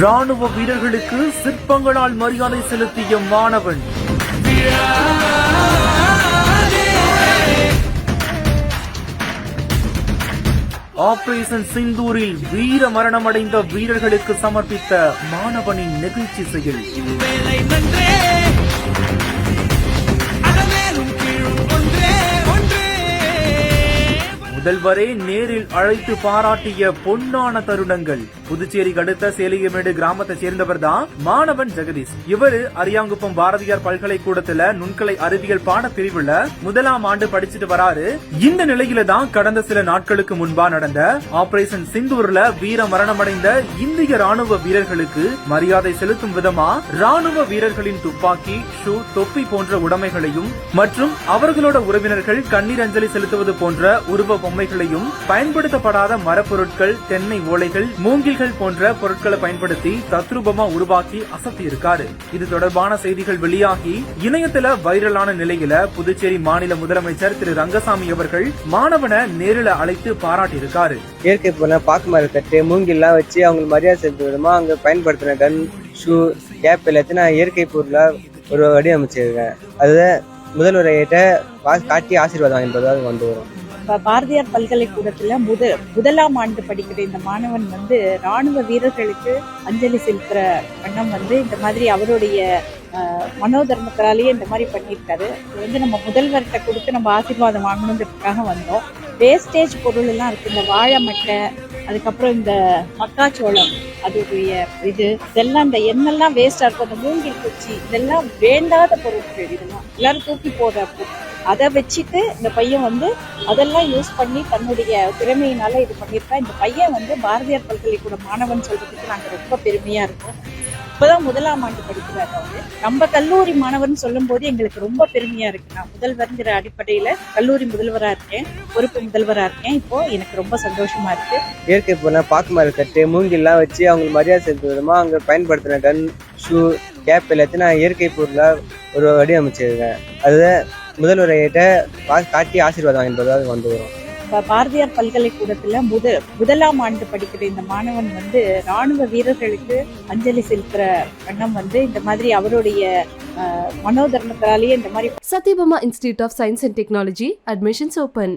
ராணுவ வீரர்களுக்கு சிற்பங்களால் மரியாதை செலுத்திய மாணவன். ஆபரேஷன் சிந்தூரில் வீர மரணமடைந்த வீரர்களுக்கு சமர்ப்பித்த மாணவனின் நெகிழ்ச்சி செயல். முதல்வரே நேரில் அழைத்து பாராட்டிய பொன்னான தருணங்கள். புதுச்சேரி அடுத்த சேலியமேடு கிராமத்தை சேர்ந்தவர் தான் மாணவன் ஜெகதீஷ். இவரு அரியாங்குப்பம் பாரதியார் பல்கலைக்கூடத்துல நுண்கலை அறிவியல் பாட பிரிவுல 1ஆம் ஆண்டு படிச்சுட்டு வராரு. இந்த நிலையில தான் கடந்த சில நாட்களுக்கு முன்பா நடந்த ஆபரேஷன் சிந்தூர்ல வீர மரணமடைந்த இந்திய ராணுவ வீரர்களுக்கு மரியாதை செலுத்தும் விதமா ராணுவ வீரர்களின் துப்பாக்கி, ஷூ, தொப்பி போன்ற உடைமைகளையும் மற்றும் அவர்களோட உறவினர்கள் கண்ணீர் அஞ்சலி செலுத்துவது போன்ற உருவ பொம்மைகளையும் பயன்படுத்தப்படாத மரப்பொருட்கள், தென்னை ஓலைகள், மூங்கில்கள் போன்ற பொருட்களை பயன்படுத்தி தத்ரூபமா உருவாக்கி அசத்தி இருக்காரு. இது தொடர்பான செய்திகள் வெளியாகி இணையத்துல வைரலான நிலையில புதுச்சேரி மாநில முதலமைச்சர் திரு ரங்கசாமி அவர்கள் மாணவனை நேரில் அழைத்து பாராட்டி இருக்காரு. இயற்கை போன பாக்கு மரம் கட்டு, மூங்கில்லாம் வச்சு அவங்க மரியாதை செலுத்தும் விதமா அங்க பயன்படுத்தின கன், ஷூ, கேப் எல்லாத்தையும் நான் இயற்கை பொருளா ஒரு வடிவமைச்சிருக்கேன். அதை முதல்வரையிட்ட காட்டி ஆசீர்வாதம் என்பதாக வந்து வரும். பாரதியார் பல்கலைக்கூடத்துல 1ஆம் ஆண்டு படிக்கிற இந்த மாணவன் ராணுவ வீரர்களுக்கு அஞ்சலி செலுத்துற வண்ணம் இந்த மாதிரி அவருடைய மனோதர்மத்தாலேயே இந்த மாதிரி பண்ணியிருக்காரு. நம்ம முதல்வர்கிட்ட கொடுத்து நம்ம ஆசீர்வாதம் வாங்கணுங்கிறதுக்காக வந்தோம். வேஸ்டேஜ் பொருள் எல்லாம் இருக்கு, இந்த வாழை மட்டை, அதுக்கப்புறம் இந்த மக்காச்சோளம், அதோடைய இதெல்லாம் இந்த எண்ணெல்லாம் வேஸ்டா இருக்கும், அந்த மூங்கில் குச்சி, இதெல்லாம் வேண்டாத பொருட்கள், இதெல்லாம் எல்லாரும் தூக்கி போடுற பொருட்கள். அதை வச்சுட்டு இந்த பையன் அதெல்லாம் யூஸ் பண்ணி தன்னுடைய திறமையினால இது பண்ணியிருக்கா. இந்த பையன் பாரதியார் பல்கலைக்கூட மாணவன் சொல்றதுக்கு நாங்கள் ரொம்ப பெருமையா இருக்கோம். இப்பதான் 1ஆம் ஆண்டு படிக்கிறாரு அவரு. நம்ம கல்லூரி மாணவன் சொல்லும் போது எங்களுக்கு ரொம்ப பெருமையா இருக்கு. நான் முதல்வர்ங்கிற அடிப்படையில கல்லூரி முதல்வரா இருக்கேன், பொறுப்பு முதல்வரா இருக்கேன். இப்போ எனக்கு ரொம்ப சந்தோஷமா இருக்கு. இயற்கை போன பாக்கு மரம் கட்டு, மூங்கில்லாம் வச்சு அவங்க மரியாதை செலுத்தும் விதமா அங்க பயன்படுத்தின கன், ஷூ, கேப் எல்லாத்தையும் நான் இயற்கை பொருளா ஒரு வடிவமைச்சிருக்கேன். அதை முதல்வரையிட்ட காட்டி ஆசீர்வாதம் என்பதாக வந்து வரும். பாரதியார் பல்கலைக்கூடத்துல 1ஆம் ஆண்டு படிக்கிற இந்த மாணவன் ராணுவ வீரர்களுக்கு அஞ்சலி செலுத்துற வண்ணம் இந்த மாதிரி அவருடைய மனோதர்மத்தாலேயே இந்த மாதிரி. Sathyabama institute of science and technology admissions open.